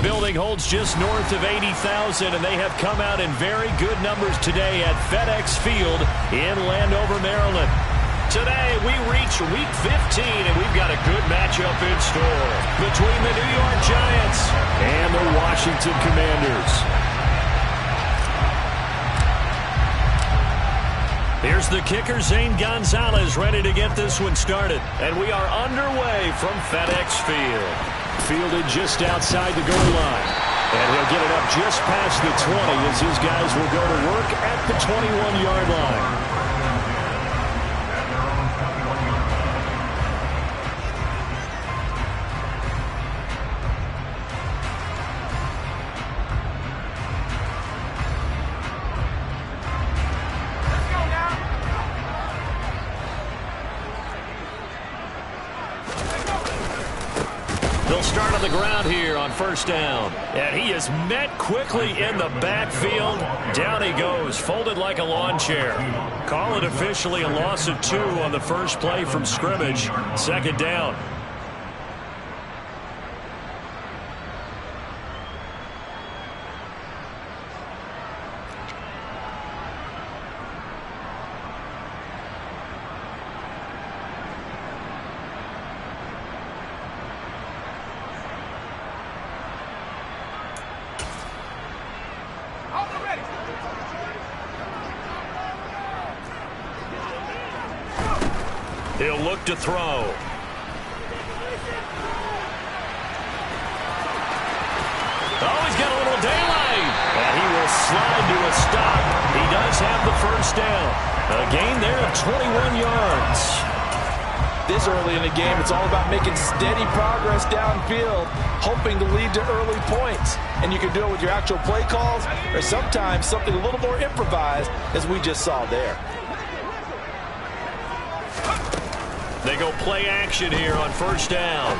building holds just north of 80,000, and they have come out in very good numbers today at FedEx Field in Landover, Maryland. Today, we reach Week 15, and we've got a good matchup in store between the New York Giants and the Washington Commanders. Here's the kicker, Zane Gonzalez, ready to get this one started. And we are underway from FedEx Field. Fielded just outside the goal line. And he'll get it up just past the 20 as his guys will go to work at the 21-yard line. They'll start on the ground here on first down. And he is met quickly in the backfield. Down he goes, folded like a lawn chair. Call it officially a loss of 2 on the first play from scrimmage. Second down. He'll look to throw. Oh, he's got a little daylight. And he will slide to a stop. He does have the first down. A gain there of 21 yards. This early in the game, it's all about making steady progress downfield, hoping to lead to early points. And you can do it with your actual play calls or sometimes something a little more improvised, as we just saw there. They go play action here on first down.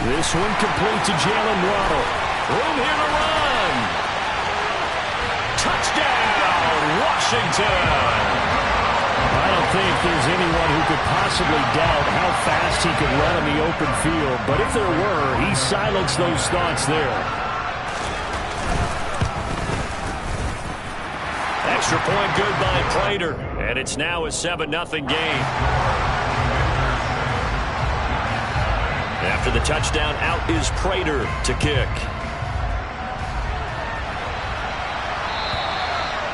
This one complete to Jalen Waddle. Room here to run. Touchdown, Washington. I don't think there's anyone who could possibly doubt how fast he could run in the open field. But if there were, he silenced those thoughts there. Extra point good by Prater. And it's now a 7-0 game. After the touchdown, out is Prater to kick.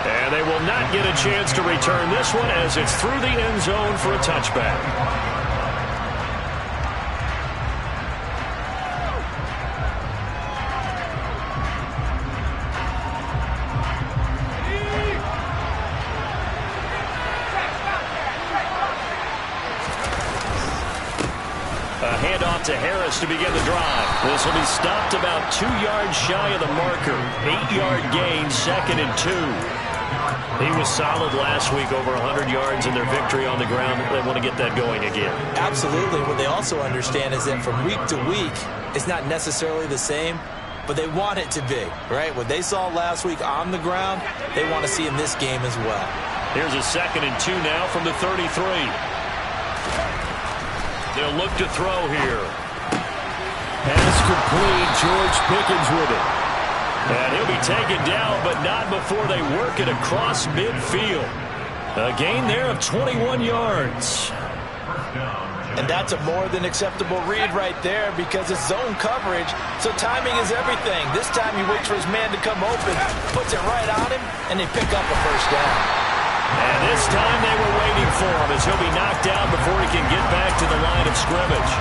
And they will not get a chance to return this one as it's through the end zone for a touchback. Handoff to Harris to begin the drive. This will be stopped about 2 yards shy of the marker. 8-yard gain, 2nd and 2. He was solid last week, over 100 yards in their victory on the ground. They want to get that going again. Absolutely. What they also understand is that from week to week, it's not necessarily the same, but they want it to be, right? What they saw last week on the ground, they want to see in this game as well. Here's a 2nd and 2 now from the 33. They'll look to throw here. Pass complete. George Pickens with it. And he'll be taken down, but not before they work it across midfield. A gain there of 21 yards. And that's a more than acceptable read right there because it's zone coverage, so timing is everything. This time he waits for his man to come open, puts it right on him, and they pick up a first down. And this time they were waiting for him as he'll be knocked down before he can get back to the line of scrimmage.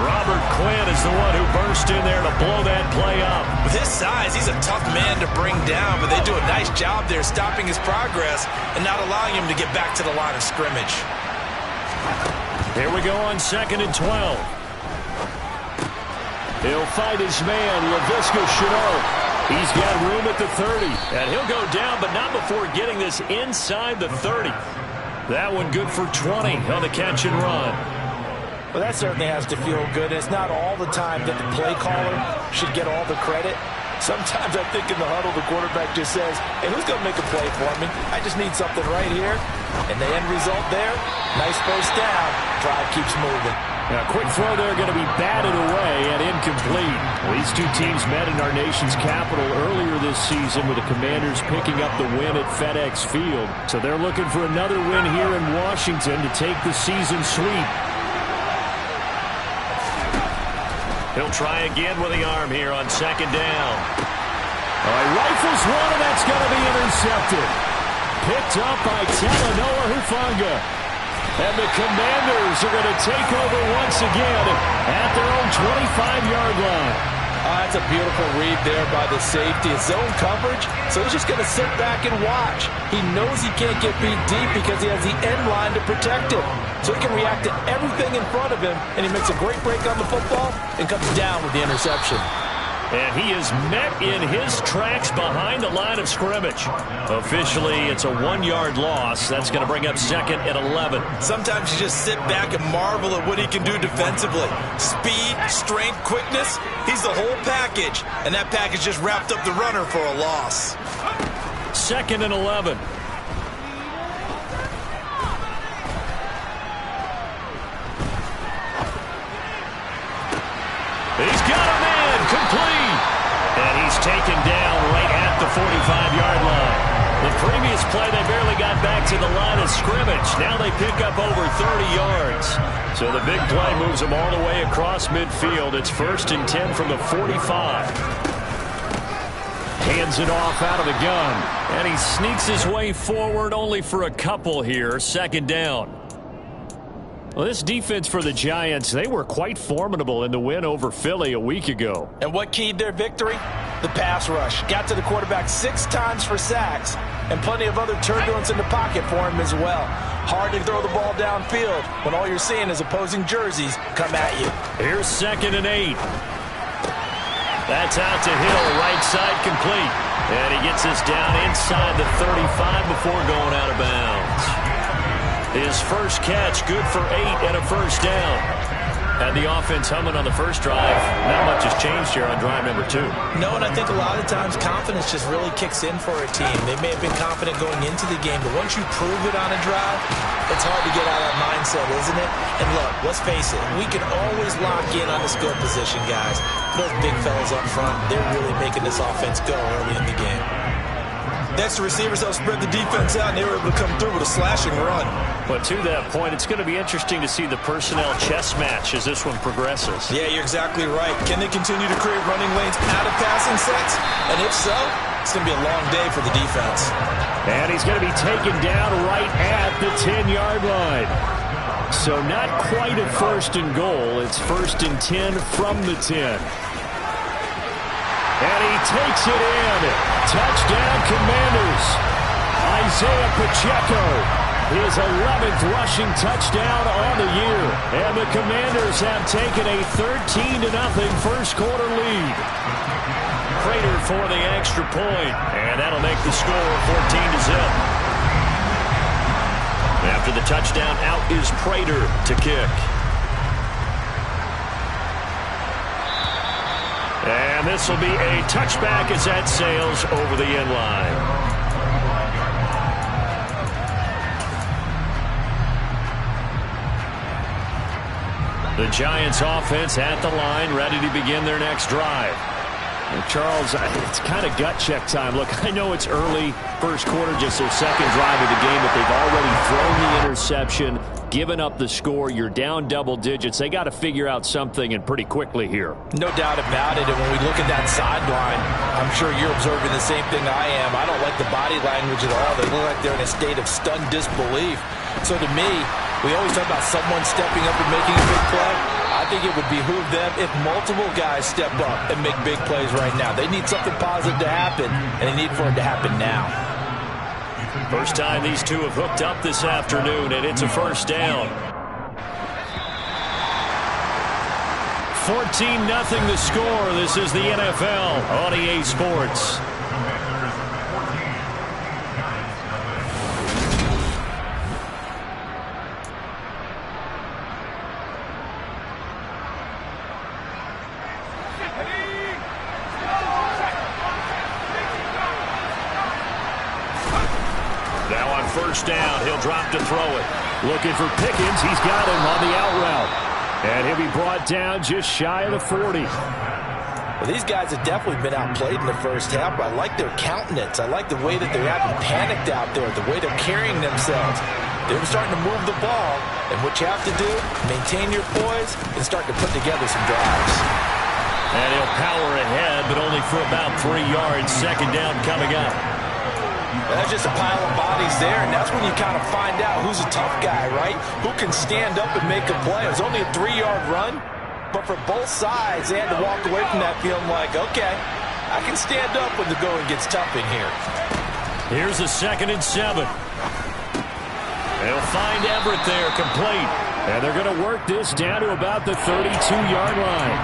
Robert Quinn is the one who burst in there to blow that play up. With his size, he's a tough man to bring down, but they do a nice job there stopping his progress and not allowing him to get back to the line of scrimmage. Here we go on 2nd and 12. He'll fight his man, Laviska Shenault. He's got room at the 30, and he'll go down, but not before getting this inside the 30. That one good for 20 on the catch and run. Well, that certainly has to feel good. It's not all the time that the play caller should get all the credit. Sometimes I think in the huddle, the quarterback just says, hey, who's going to make a play for me? I just need something right here. And the end result there, nice first down. Drive keeps moving. Now, quick throw there going to be batted away and incomplete. Well, these two teams met in our nation's capital earlier this season with the Commanders picking up the win at FedEx Field. So they're looking for another win here in Washington to take the season sweep. He'll try again with the arm here on second down. He rifles one, and that's going to be intercepted. Picked up by Talanoa Hufanga. And the Commanders are going to take over once again at their own 25-yard line. That's a beautiful read there by the safety. It's zone coverage, so he's just going to sit back and watch. He knows he can't get beat deep because he has the end line to protect him. So he can react to everything in front of him, and he makes a great break on the football and comes down with the interception. And he is met in his tracks behind the line of scrimmage. Officially, it's a 1-yard loss. That's going to bring up second and 11. Sometimes you just sit back and marvel at what he can do defensively. Speed, strength, quickness, he's the whole package. And that package just wrapped up the runner for a loss. Second and 11. He's got a man, complete. And he's taken down right at the 45-yard line. The previous play, they barely got back to the line of scrimmage. Now they pick up over 30 yards. So the big play moves them all the way across midfield. It's 1st and 10 from the 45. Hands it off out of the gun. And he sneaks his way forward only for a couple here. Second down. Well, this defense for the Giants, they were quite formidable in the win over Philly a week ago. And what keyed their victory? The pass rush. Got to the quarterback 6 times for sacks, and plenty of other turbulence in the pocket for him as well. Hard to throw the ball downfield when all you're seeing is opposing jerseys come at you. Here's 2nd and 8. That's out to Hill, right side complete. And he gets us down inside the 35 before going out of bounds. His first catch, good for 8 and a first down. Had the offense humming on the first drive. Not much has changed here on drive number 2. No, and I think a lot of times confidence just really kicks in for a team. They may have been confident going into the game, but once you prove it on a drive, it's hard to get out of that mindset, isn't it? And look, let's face it, we can always lock in on the skill position, guys. Those big fellas up front, they're really making this offense go early in the game. Next, the receivers help spread the defense out, and they were able to come through with a slashing run. But to that point, it's going to be interesting to see the personnel chess match as this one progresses. Yeah, you're exactly right. Can they continue to create running lanes out of passing sets? And if so, it's going to be a long day for the defense. And he's going to be taken down right at the 10-yard line. So not quite a 1st and goal. It's 1st and 10 from the 10. And he takes it in. Touchdown, Commanders. Isaiah Pacheco, his 11th rushing touchdown on the year. And the Commanders have taken a 13-0 first quarter lead. Prater for the extra point. And that'll make the score 14-0. After the touchdown, out is Prater to kick. And this will be a touchback as that sails over the end line. The Giants offense at the line, ready to begin their next drive. And Charles, it's kind of gut check time. Look, I know it's early, first quarter, just their second drive of the game, but they've already thrown the interception, given up the score. You're down double digits. They got to figure out something, and pretty quickly here. No doubt about it. And when we look at that sideline, I'm sure you're observing the same thing I am. I don't like the body language at all. They look like they're in a state of stunned disbelief. So to me, we always talk about someone stepping up and making a big play. I think it would behoove them if multiple guys step up and make big plays right now. They need something positive to happen, and they need for it to happen now. First time these two have hooked up this afternoon, and it's a first down. 14-0 the score. This is the NFL on EA Sports. Now on first down, he'll drop to throw it. Looking for Pickens. He's got him on the out route. And he'll be brought down just shy of the 40. Well, these guys have definitely been outplayed in the first half, but I like their countenance. I like the way that they're having panicked out there, the way they're carrying themselves. They're starting to move the ball, and what you have to do, maintain your poise and start to put together some drives. And he'll power ahead, but only for about 3 yards. Second down coming up. That's just a pile of bodies there, and that's when you kind of find out who's a tough guy, right? Who can stand up and make a play. It was only a 3-yard run. But for both sides, they had to walk away from that feeling like, okay, I can stand up when the going gets tough in here. Here's a 2nd and 7. They'll find Everett there, complete. And they're going to work this down to about the 32-yard line.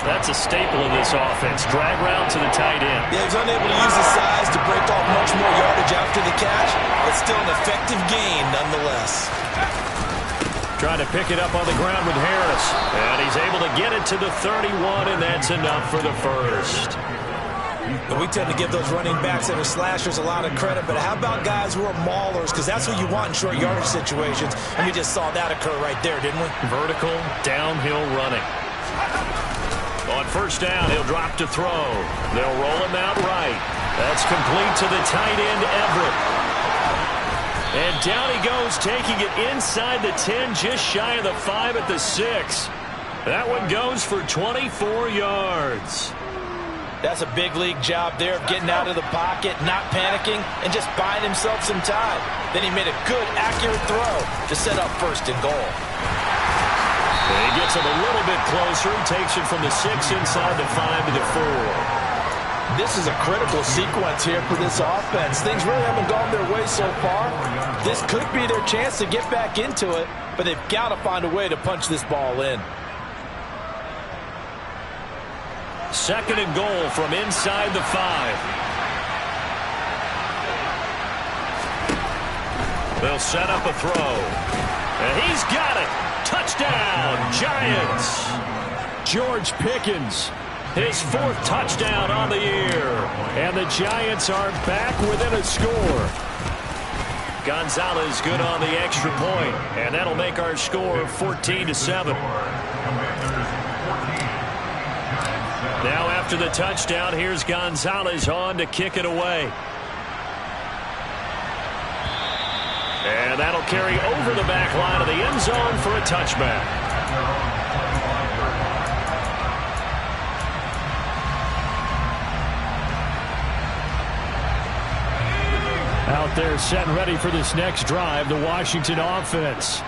That's a staple of this offense. Drag route to the tight end. Yeah, he's unable to use his size to break off much more yardage after the catch, but still an effective gain nonetheless. Trying to pick it up on the ground with Harris. And he's able to get it to the 31, and that's enough for the first. And we tend to give those running backs that are slashers a lot of credit, but how about guys who are maulers? Because that's who you want in short yardage situations, and we just saw that occur right there, didn't we? Vertical, downhill running. On first down, he'll drop to throw. They'll roll him out right. That's complete to the tight end, Everett. And down he goes, taking it inside the 10, just shy of the 5 at the 6. That one goes for 24 yards. That's a big league job there of getting out of the pocket, not panicking, and just buying himself some time. Then he made a good, accurate throw to set up 1st and goal. And he gets him a little bit closer. He takes it from the 6 inside the 5 to the 4. This is a critical sequence here for this offense. Things really haven't gone their way so far. This could be their chance to get back into it, but they've got to find a way to punch this ball in. 2nd and goal from inside the 5. They'll set up a throw. And he's got it. Touchdown, Giants. George Pickens. His 4th touchdown on the year. And the Giants are back within a score. Gonzalez good on the extra point. And that'll make our score 14-7. Now after the touchdown, here's Gonzalez on to kick it away. And that'll carry over the back line of the end zone for a touchback. Out there set and ready for this next drive, the Washington offense.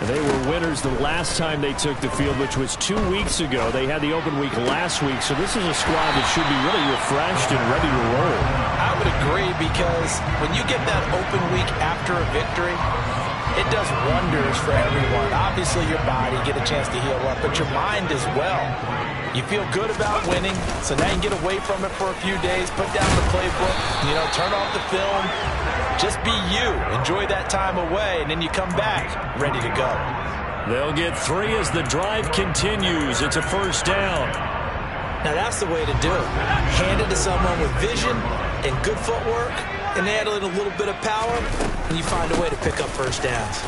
They were winners the last time they took the field, which was 2 weeks ago. They had the open week last week, so this is a squad that should be really refreshed and ready to roll. I would agree, because when you get that open week after a victory, it does wonders for everyone. Obviously, your body, get a chance to heal up, but your mind as well. You feel good about winning, so now you can get away from it for a few days, put down the playbook, turn off the film, just be you. Enjoy that time away, and then you come back ready to go. They'll get 3 as the drive continues. It's a 1st down. Now that's the way to do it. Hand it to someone with vision and good footwork, and add in a little bit of power, and you find a way to pick up 1st downs.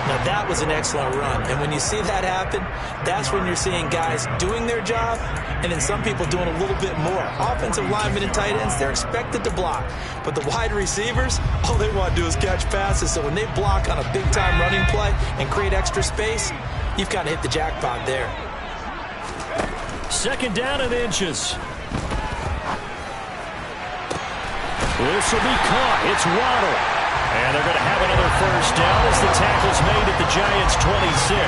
Now that was an excellent run, and when you see that happen, that's when you're seeing guys doing their job, and then some people doing a little bit more. Offensive linemen and tight ends, they're expected to block, but the wide receivers, all they want to do is catch passes, so when they block on a big-time running play and create extra space, you've kind of hit the jackpot there. 2nd down and inches. This will be caught. It's Waddle. And they're going to have another 1st down as the tackle's made at the Giants' 26.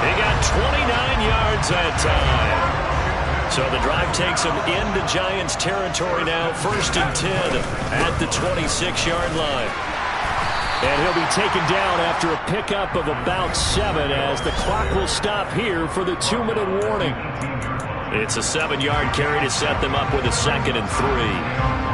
They got 29 yards that time. So the drive takes them into Giants territory now. 1st and 10 at the 26-yard line. And he'll be taken down after a pickup of about 7 as the clock will stop here for the 2-minute warning. It's a 7-yard carry to set them up with a 2nd and 3.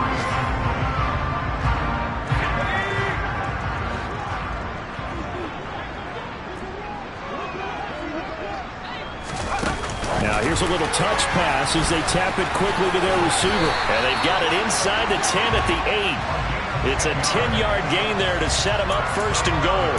Now here's a little touch pass as they tap it quickly to their receiver. And they've got it inside the 10 at the 8. It's a 10-yard gain there to set them up 1st and goal.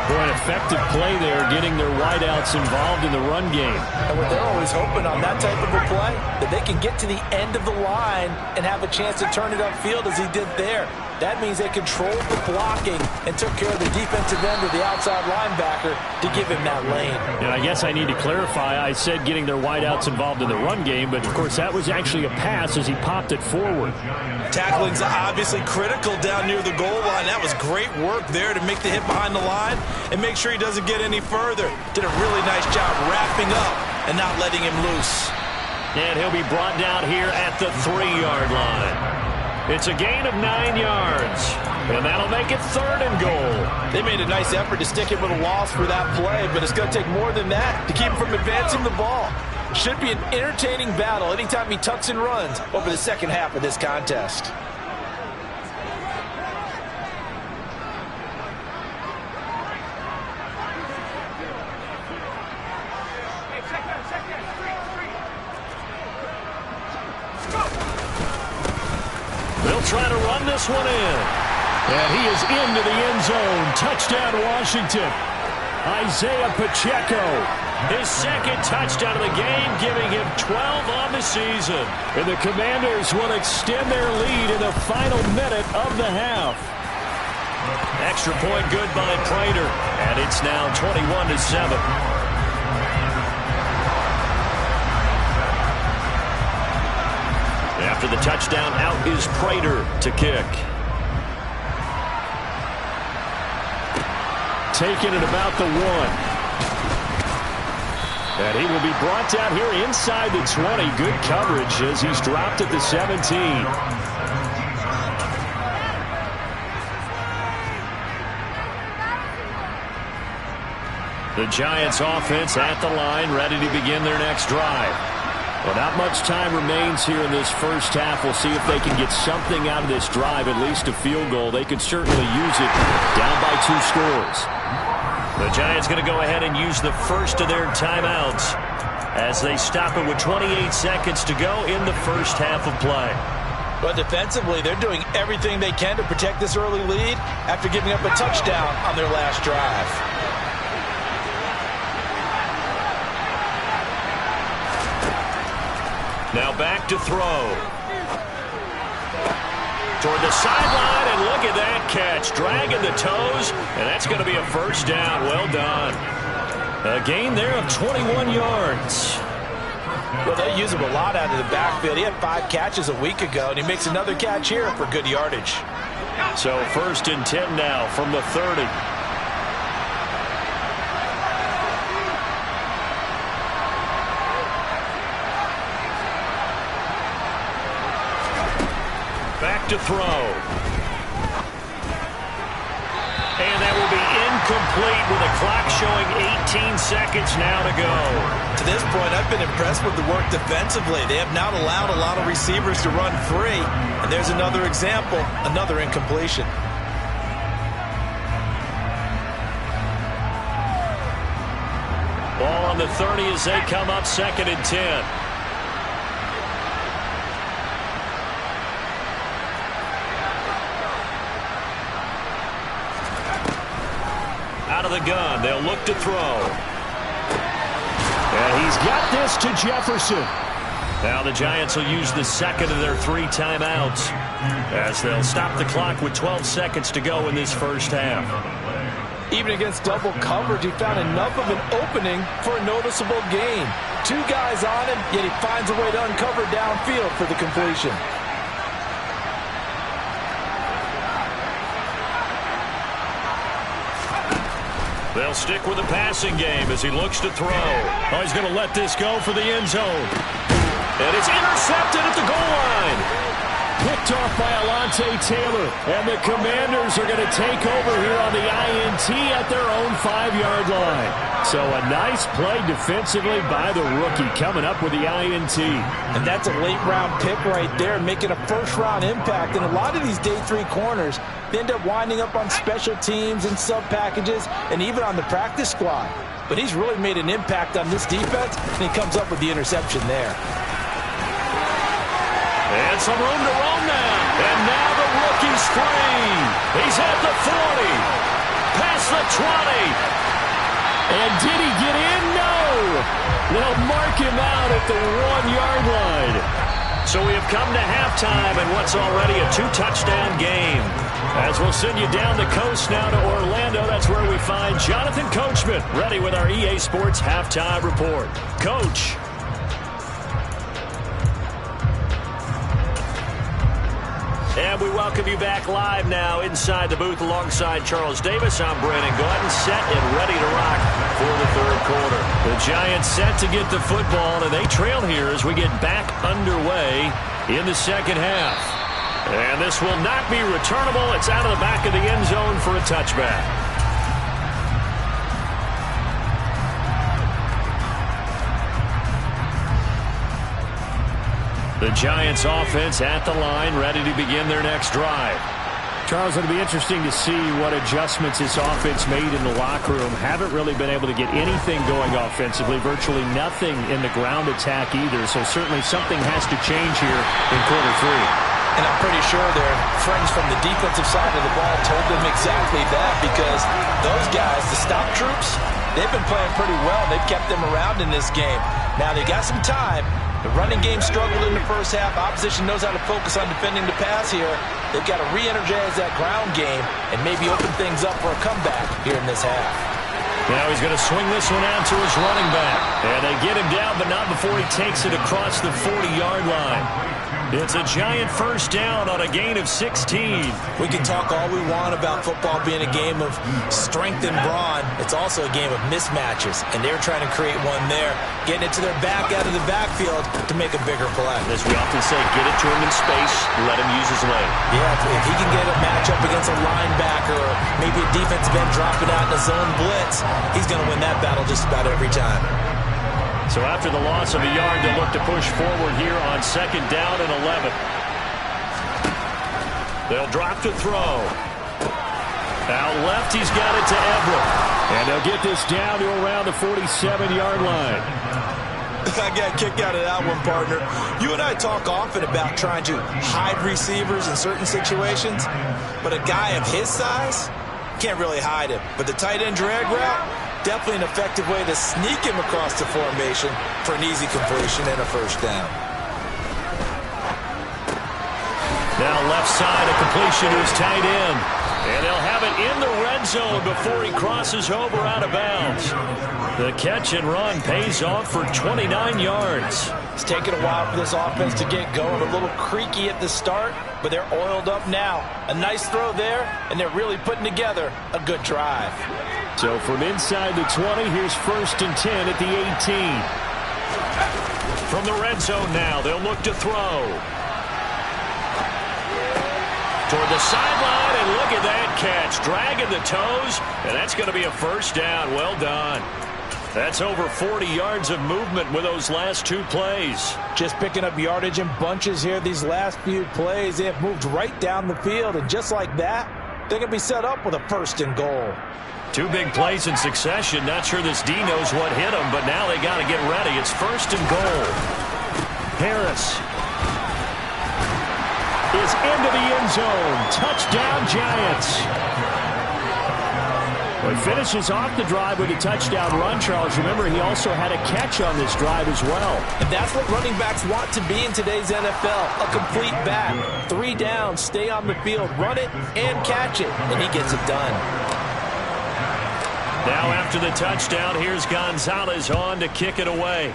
Boy, an effective play there, getting their wideouts involved in the run game. And what they're always hoping on that type of a play, that they can get to the end of the line and have a chance to turn it upfield as he did there. That means they controlled the blocking and took care of the defensive end or the outside linebacker to give him that lane. And I guess I need to clarify, I said getting their wideouts involved in the run game, but of course that was actually a pass as he popped it forward. Tackling's obviously critical down near the goal line. That was great work there to make the hit behind the line and make sure he doesn't get any further. Did a really nice job wrapping up and not letting him loose. And he'll be brought down here at the 3-yard line. It's a gain of 9 yards, and that'll make it 3rd and goal. They made a nice effort to stick him with a loss for that play, but it's going to take more than that to keep him from advancing the ball. Should be an entertaining battle anytime he tucks and runs over the second half of this contest. They'll try to run this one in. And he is into the end zone. Touchdown, Washington. Isaiah Pacheco. His 2nd touchdown of the game, giving him 12 on the season. And the Commanders will extend their lead in the final minute of the half. Extra point good by Prater. And it's now 21-7. After the touchdown, out is Prater to kick. Taken at about the 1. And he will be brought down here inside the 20. Good coverage as he's dropped at the 17. The Giants offense at the line, ready to begin their next drive. Well, not much time remains here in this first half. We'll see if they can get something out of this drive, at least a field goal. They could certainly use it down by 2 scores. The Giants going to go ahead and use the first of their timeouts as they stop it with 28 seconds to go in the first half of play. But defensively, they're doing everything they can to protect this early lead after giving up a touchdown on their last drive. Now back to throw. Toward the sideline, and look at that catch. Dragging the toes, and that's going to be a first down. Well done. A gain there of 21 yards. Well, they use him a lot out of the backfield. He had 5 catches a week ago, and he makes another catch here for good yardage. So 1st and 10 now from the 30. Back to throw. And that will be incomplete with the clock showing 18 seconds now to go. To this point, I've been impressed with the work defensively. They have not allowed a lot of receivers to run free. And there's another example, another incompletion. Ball on the 30 as they come up 2nd and 10. Out of the gun, they'll look to throw. And he's got this to Jefferson. Now the Giants will use the 2nd of their 3 timeouts as they'll stop the clock with 12 seconds to go in this first half. Even against double coverage, he found enough of an opening for a noticeable gain. 2 guys on him, yet he finds a way to uncover downfield for the completion. They'll stick with the passing game as he looks to throw. Oh, he's going to let this go for the end zone. And it's intercepted at the goal line. Picked off by Alontae Taylor. And the Commanders are going to take over here on the INT at their own 5-yard line. So a nice play defensively by the rookie coming up with the INT. And that's a late-round pick right there, making a first-round impact. And a lot of these day 3 corners, they end up winding up on special teams and sub-packages and even on the practice squad. But he's really made an impact on this defense, and he comes up with the interception there. And some room to roam now. And now the he's free. He's at the 40. Past the 20. And did he get in? No. They'll mark him out at the 1-yard line. So we have come to halftime in what's already a 2-touchdown game. As we'll send you down the coast now to Orlando, that's where we find Jonathan Coachman ready with our EA Sports Halftime Report. Coach. And we welcome you back live now inside the booth alongside Charles Davis. I'm Brandon Gordon, set and ready to rock for the third quarter. The Giants set to get the football, and they trail here as we get back underway in the second half. And this will not be returnable. It's out of the back of the end zone for a touchback. The Giants offense at the line, ready to begin their next drive. Charles, it'll be interesting to see what adjustments this offense made in the locker room. Haven't really been able to get anything going offensively, virtually nothing in the ground attack either. So certainly something has to change here in quarter 3. And I'm pretty sure their friends from the defensive side of the ball told them exactly that, because those guys, the stop troops, they've been playing pretty well. They've kept them around in this game. Now they got some time. The running game struggled in the first half. Opposition knows how to focus on defending the pass here. They've got to re-energize that ground game and maybe open things up for a comeback here in this half. Now he's going to swing this one out to his running back. And they get him down, but not before he takes it across the 40-yard line. It's a Giant first down on a gain of 16. We can talk all we want about football being a game of strength and brawn. It's also a game of mismatches, and they're trying to create one there, getting it to their back out of the backfield to make a bigger play. As we often say, get it to him in space, let him use his leg. Yeah, if he can get a matchup against a linebacker or maybe a defensive end dropping out in a zone blitz, he's going to win that battle just about every time. So after the loss of a yard, they'll look to push forward here on second down and 11. They'll drop to throw. Out left, he's got it to Everett. And they'll get this down to around the 47-yard line. I got a kick out of that one, partner. You and I talk often about trying to hide receivers in certain situations, but a guy of his size can't really hide him. But the tight end drag route, definitely an effective way to sneak him across the formation for an easy completion and a first down. Now left side, a completion to his tight end. And they'll have it in the red zone before he crosses over out of bounds. The catch and run pays off for 29 yards. It's taken a while for this offense to get going. A little creaky at the start, but they're oiled up now. A nice throw there, and they're really putting together a good drive. So from inside the 20, here's first and 10 at the 18. From the red zone now, they'll look to throw. Toward the sideline, and look at that catch. Dragging the toes, and that's going to be a first down. Well done. That's over 40 yards of movement with those last two plays. Just picking up yardage in bunches here these last few plays. They have moved right down the field, and just like that, they're going to be set up with a first and goal. Two big plays in succession. Not sure this D knows what hit them, but now they got to get ready. It's first and goal. Harris is into the end zone. Touchdown, Giants. Well, he finishes off the drive with a touchdown run, Charles. Remember, he also had a catch on this drive as well. And that's what running backs want to be in today's NFL, a complete back. 3 down, stay on the field, run it, and catch it, and he gets it done. Now after the touchdown, here's Gonzalez on to kick it away.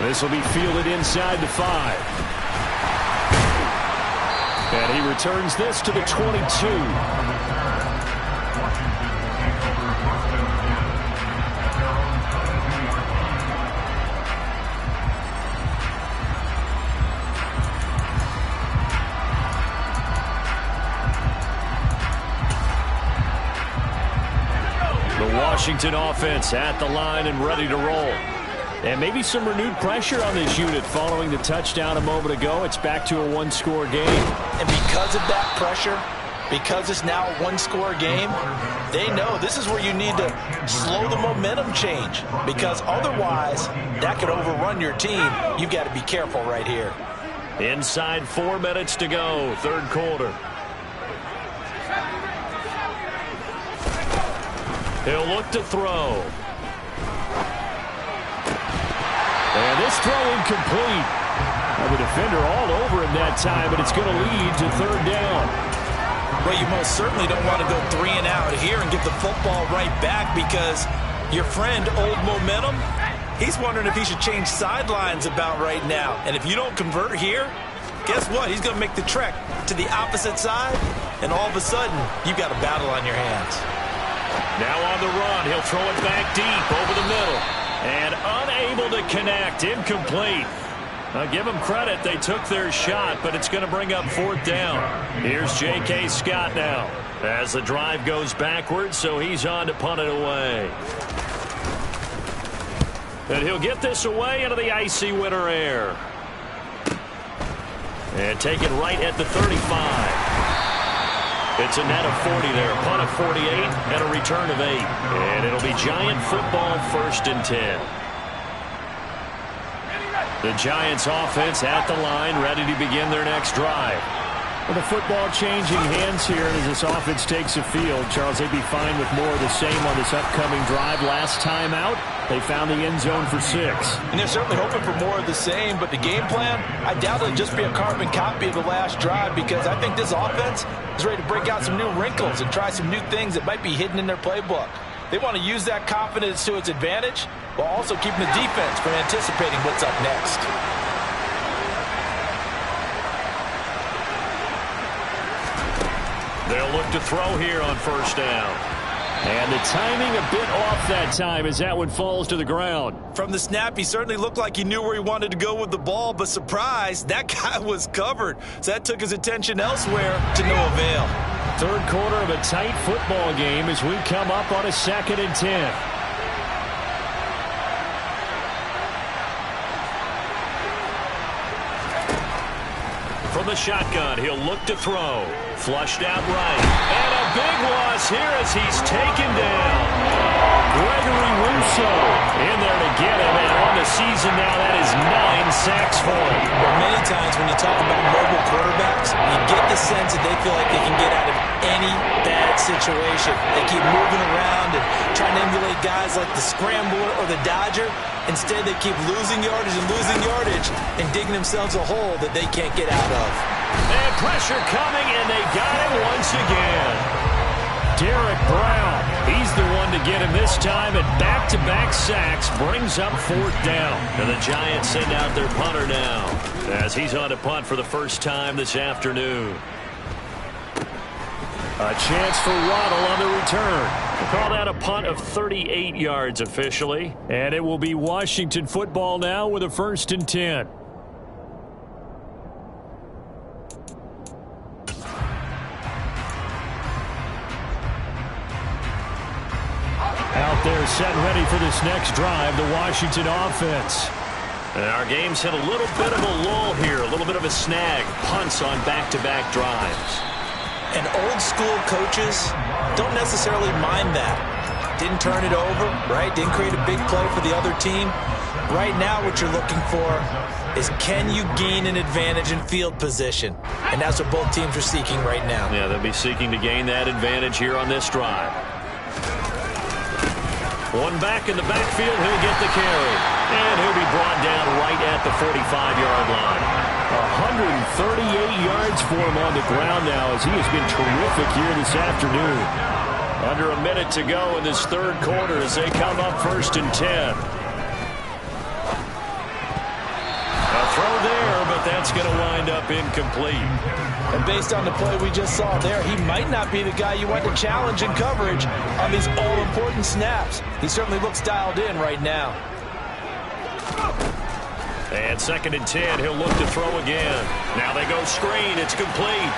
This will be fielded inside the 5. And he returns this to the 22. The Washington offense at the line and ready to roll. And maybe some renewed pressure on this unit following the touchdown a moment ago. It's back to a one-score game. And because of that pressure, because it's now a one-score game, they know this is where you need to slow the momentum change, because otherwise that could overrun your team. You've got to be careful right here. Inside 4 minutes to go, third quarter. He'll look to throw. And this throw incomplete. The defender all over him that time, but it's going to lead to third down. Well, you most certainly don't want to go 3 and out here and give the football right back, because your friend, Old Momentum, he's wondering if he should change sidelines about right now. And if you don't convert here, guess what? He's going to make the trek to the opposite side, and all of a sudden, you've got a battle on your hands. Now on the run, he'll throw it back deep over the middle. And unable to connect, incomplete. I'll give them credit, they took their shot, but it's going to bring up fourth down. Here's J.K. Scott now as the drive goes backwards, so he's on to punt it away. And he'll get this away into the icy winter air. And take it right at the 35. It's a net of 40 there, punt of 48, and a return of 8. And it'll be Giant football, 1st and 10. The Giants offense at the line, ready to begin their next drive. Well, the football changing hands here as this offense takes the field. Charles, they'd be fine with more of the same on this upcoming drive. Last time out, they found the end zone for 6. And they're certainly hoping for more of the same, but the game plan, I doubt it'll just be a carbon copy of the last drive, because I think this offense is ready to break out some new wrinkles and try some new things that might be hidden in their playbook. They want to use that confidence to its advantage while also keeping the defense from anticipating what's up next. They'll look to throw here on 1st down. And the timing a bit off that time as that one falls to the ground. From the snap, he certainly looked like he knew where he wanted to go with the ball, but surprise, that guy was covered. So that took his attention elsewhere to no avail. Third quarter of a tight football game as we come up on a 2nd and 10. From the shotgun, he'll look to throw. Flushed out right. And a big loss here as he's taken down. Gregory Rousseau in there to get him. And on the season now, that is 9 sacks for him. Well, many times when you talk about mobile quarterbacks, you get the sense that they feel like they can get out of any bad situation. They keep moving around and trying to emulate guys like the Scrambler or the Dodger. Instead, they keep losing yardage and digging themselves a hole that they can't get out of. And pressure coming, and they got him once again. Derek Brown, he's the one to get him this time, and back-to-back sacks brings up 4th down. And the Giants send out their punter now as he's on to punt for the first time this afternoon. A chance for Waddle on the return. We'll call that a punt of 38 yards officially. And it will be Washington football now with a 1st and 10. Out there set and ready for this next drive, the Washington offense. And our game's hit a little bit of a lull here, a little bit of a snag. Punts on back-to-back drives. And old-school coaches don't necessarily mind that. Didn't turn it over, right? Didn't create a big play for the other team. Right now what you're looking for is, can you gain an advantage in field position? And that's what both teams are seeking right now. Yeah, they'll be seeking to gain that advantage here on this drive. One back in the backfield, he'll get the carry. And he'll be brought down right at the 45-yard line. 138 yards for him on the ground now as he has been terrific here this afternoon. Under a minute to go in this third quarter as they come up 1st and 10. A throw there, but that's going to wind up incomplete. And based on the play we just saw there, he might not be the guy you want to challenge in coverage on these all-important snaps. He certainly looks dialed in right now. And 2nd and 10, he'll look to throw again. Now they go screen, it's complete.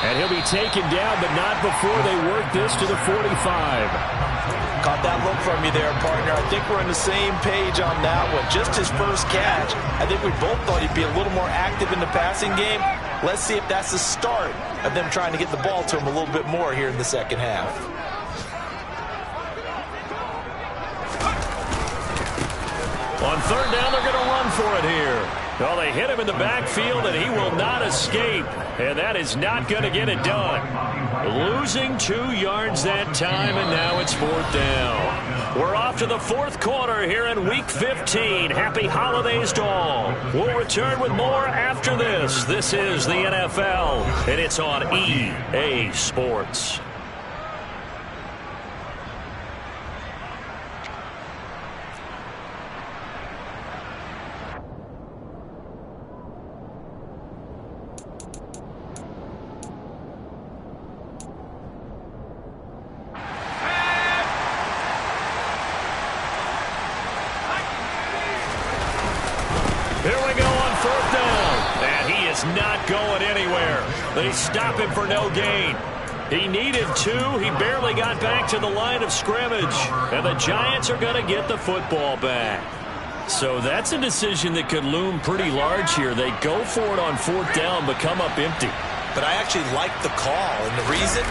And he'll be taken down, but not before they work this to the 45. Caught that look from you there, partner. I think we're on the same page on that one. Just his first catch. I think we both thought he'd be a little more active in the passing game. Let's see if that's the start of them trying to get the ball to him a little bit more here in the second half. On 3rd down, they're going to run for it here. Well, they hit him in the backfield, and he will not escape. And that is not going to get it done. Losing 2 yards that time, and now it's 4th down. We're off to the 4th quarter here in Week 15. Happy holidays to all. We'll return with more after this. This is the NFL, and it's on EA Sports. Here we go on 4th down. And he is not going anywhere. They stop him for no gain. He needed 2. He barely got back to the line of scrimmage. And the Giants are going to get the football back. So that's a decision that could loom pretty large here. They go for it on 4th down, but come up empty. But I actually like the call. And the reason?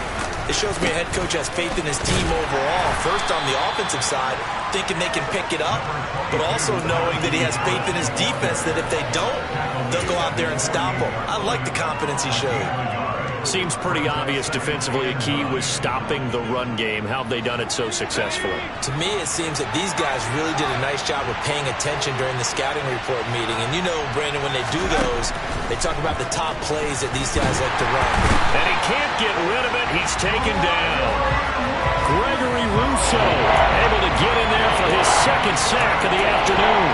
It shows me a head coach has faith in his team overall. First, on the offensive side, thinking they can pick it up, but also knowing that he has faith in his defense that if they don't, they'll go out there and stop them. I like the confidence he showed. Seems pretty obvious defensively a key was stopping the run game. How have they done it so successfully? To me, it seems that these guys really did a nice job of paying attention during the scouting report meeting. And you know, Brandon, when they do those, they talk about the top plays that these guys like to run. And he can't get rid of it. He's taken down. Gregory Rousseau able to get in there for his 2nd sack of the afternoon.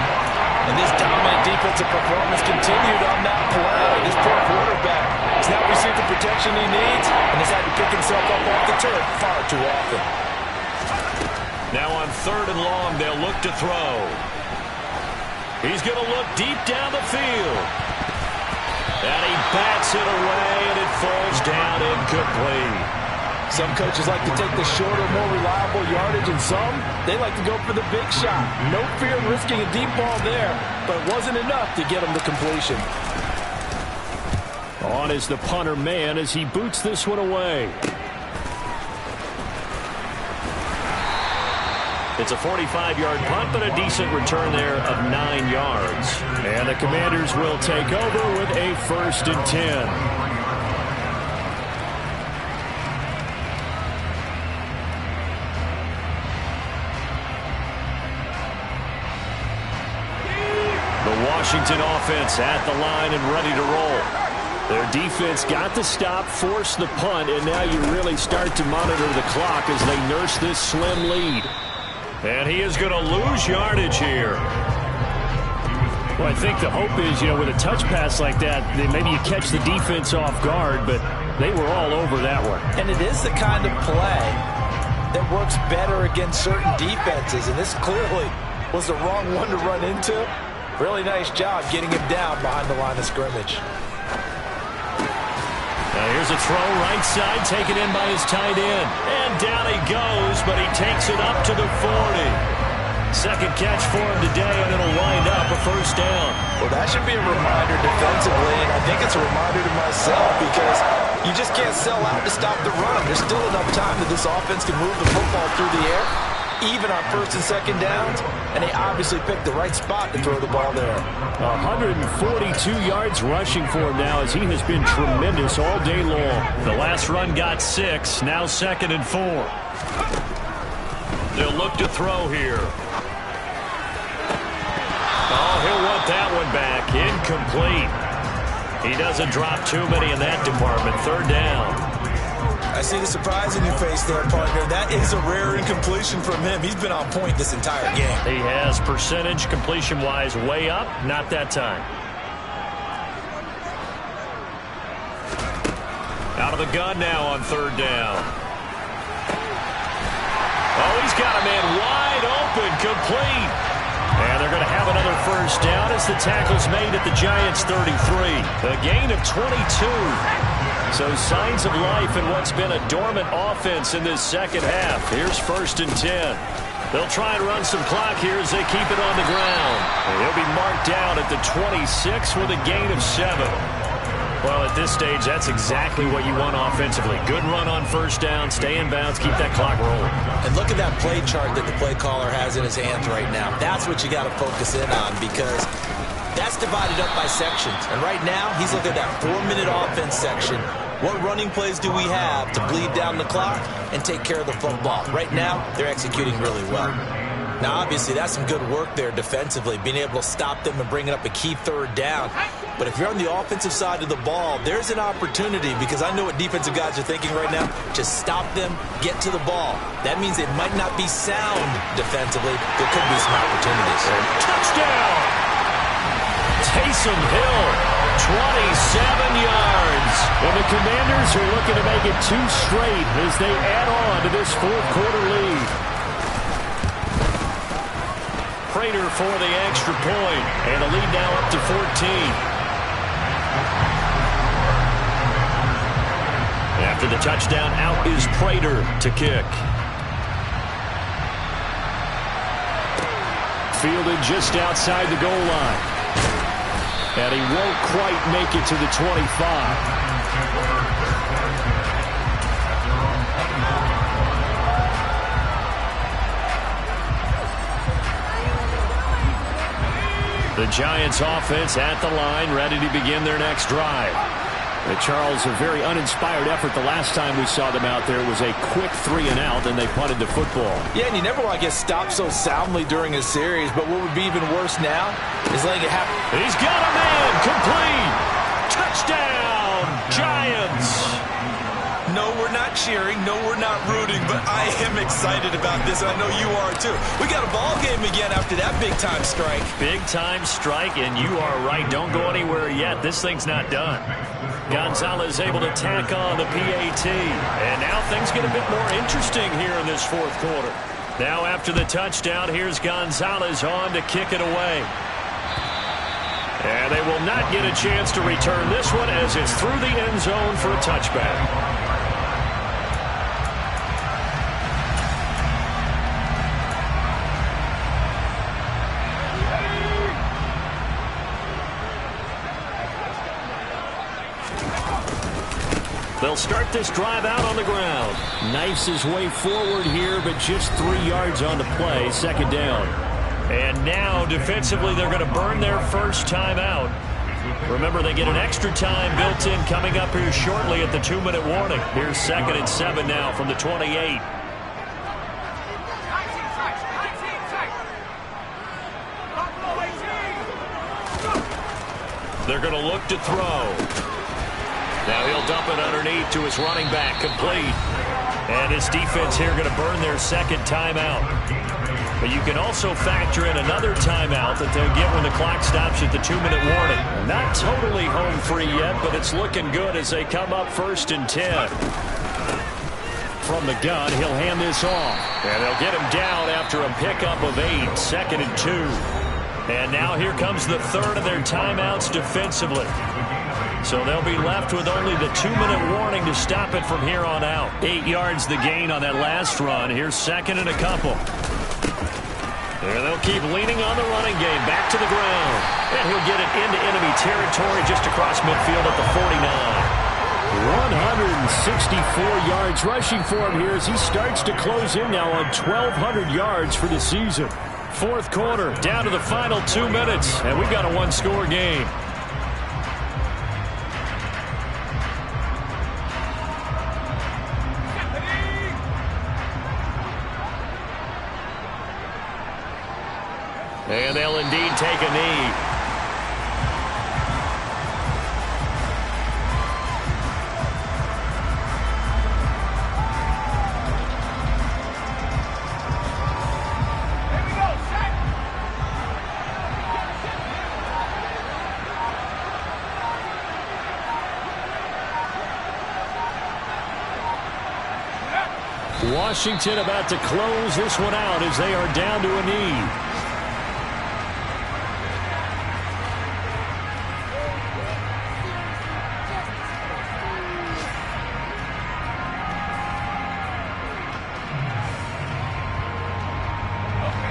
And this dominant defensive performance continued on that play. This poor quarterback has not received the protection he needs and has had to pick himself up off the turf far too often. Now on 3rd and long, they'll look to throw. He's going to look deep down the field. And he bats it away, and it falls down incomplete. Some coaches like to take the shorter, more reliable yardage, and some, they like to go for the big shot. No fear of risking a deep ball there, but it wasn't enough to get him to completion. On is the punter man as he boots this one away. It's a 45-yard punt, but a decent return there of 9 yards. And the Commanders will take over with a 1st and 10. Washington offense at the line and ready to roll. Their defense got the stop, forced the punt, and now you really start to monitor the clock as they nurse this slim lead. And he is going to lose yardage here. Well, I think the hope is, with a touch pass like that, maybe you catch the defense off guard, but they were all over that one. And it is the kind of play that works better against certain defenses, and this clearly was the wrong one to run into. Really nice job getting him down behind the line of scrimmage. Now here's a throw right side taken in by his tight end. And down he goes, but he takes it up to the 40. 2nd catch for him today, and it'll wind up a 1st down. Well, that should be a reminder defensively, and I think it's a reminder to myself because you just can't sell out to stop the run. There's still enough time that this offense can move the football through the air, even on 1st and 2nd downs, and they obviously picked the right spot to throw the ball there. 142 yards rushing for him now as he has been tremendous all day long. The last run got 6, now 2nd and 4. They'll look to throw here. Oh, he'll want that one back. Incomplete. He doesn't drop too many in that department. 3rd down. I see the surprise in your face there, partner. That is a rare incompletion from him. He's been on point this entire game. He has percentage completion-wise way up. Not that time. Out of the gun now on 3rd down. Oh, he's got a man wide open, complete. And they're going to have another 1st down as the tackle's made at the Giants' 33. A gain of 22. So signs of life in what's been a dormant offense in this 2nd half. Here's 1st and 10. They'll try and run some clock here as they keep it on the ground. And he'll be marked down at the 26 with a gain of 7. Well, at this stage, that's exactly what you want offensively. Good run on 1st down, stay in bounds, keep that clock rolling. And look at that play chart that the play caller has in his hands right now. That's what you got to focus in on because That's divided up by sections. And right now, he's looking at that 4-minute offense section. What running plays do we have to bleed down the clock and take care of the football? Right now, they're executing really well. Now, obviously, that's some good work there defensively, being able to stop them and bringing up a key third down. But if you're on the offensive side of the ball, there's an opportunity, because I know what defensive guys are thinking right now. Just stop them, get to the ball. That means it might not be sound defensively. There could be some opportunities. Touchdown! Taysom Hill, 27 yards. And the Commanders are looking to make it 2 straight as they add on to this fourth-quarter lead. Prater for the extra point, and the lead now up to 14. After the touchdown, out is Prater to kick. Fielded just outside the goal line. And he won't quite make it to the 25. The Giants offense at the line, ready to begin their next drive. Charles, a very uninspired effort the last time we saw them out there. It was a quick 3-and-out, and they punted the football. Yeah, and you never want to get stopped so soundly during a series, but what would be even worse now is letting it happen. He's got a man, complete. Touchdown, Giants. No, we're not cheering. No, we're not rooting, but I am excited about this, and I know you are too. We got a ball game again after that big-time strike. Big-time strike, and you are right. Don't go anywhere yet. This thing's not done. Gonzalez able to tack on the PAT. And now things get a bit more interesting here in this fourth quarter. Now after the touchdown, here's Gonzalez on to kick it away. And they will not get a chance to return this one as it's through the end zone for a touchback. They'll start this drive out on the ground. Knifes his way forward here, but just 3 yards on the play. Second down. And now, defensively, they're going to burn their first time out. Remember, they get an extra time built in coming up here shortly at the 2-minute warning. Here's 2nd and 7 now from the 28. They're going to look to throw. Now he'll dump it underneath to his running back, complete. And his defense here going to burn their second timeout. But you can also factor in another timeout that they'll get when the clock stops at the 2-minute warning. Not totally home free yet, but it's looking good as they come up 1st and 10. From the gun, he'll hand this off. And they'll get him down after a pickup of 8, 2nd and 2. And now here comes the third of their timeouts defensively. So they'll be left with only the 2-minute warning to stop it from here on out. 8 yards the gain on that last run. Here's 2nd and a couple. And they'll keep leaning on the running game. Back to the ground. And he'll get it into enemy territory just across midfield at the 49. 164 yards rushing for him here as he starts to close in now on 1,200 yards for the season. Fourth quarter, down to the final 2 minutes. And we've got a one-score game. And they'll indeed take a knee. Washington about to close this one out as they are down to a knee.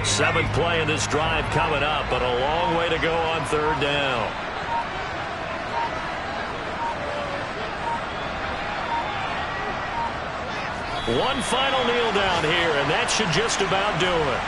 Seventh play of this drive coming up, but a long way to go on 3rd down. One final kneel down here, and that should just about do it.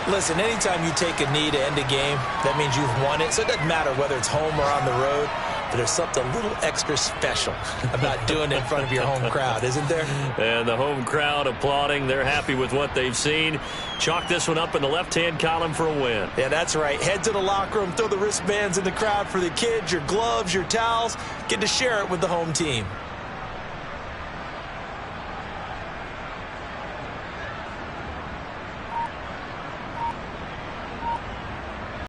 Listen, anytime you take a knee to end a game, that means you've won it. So it doesn't matter whether it's home or on the road. But there's something a little extra special about doing it in front of your home crowd, isn't there? And the home crowd applauding. They're happy with what they've seen. Chalk this one up in the left-hand column for a win. Yeah, that's right. Head to the locker room, throw the wristbands in the crowd for the kids, your gloves, your towels. Get to share it with the home team.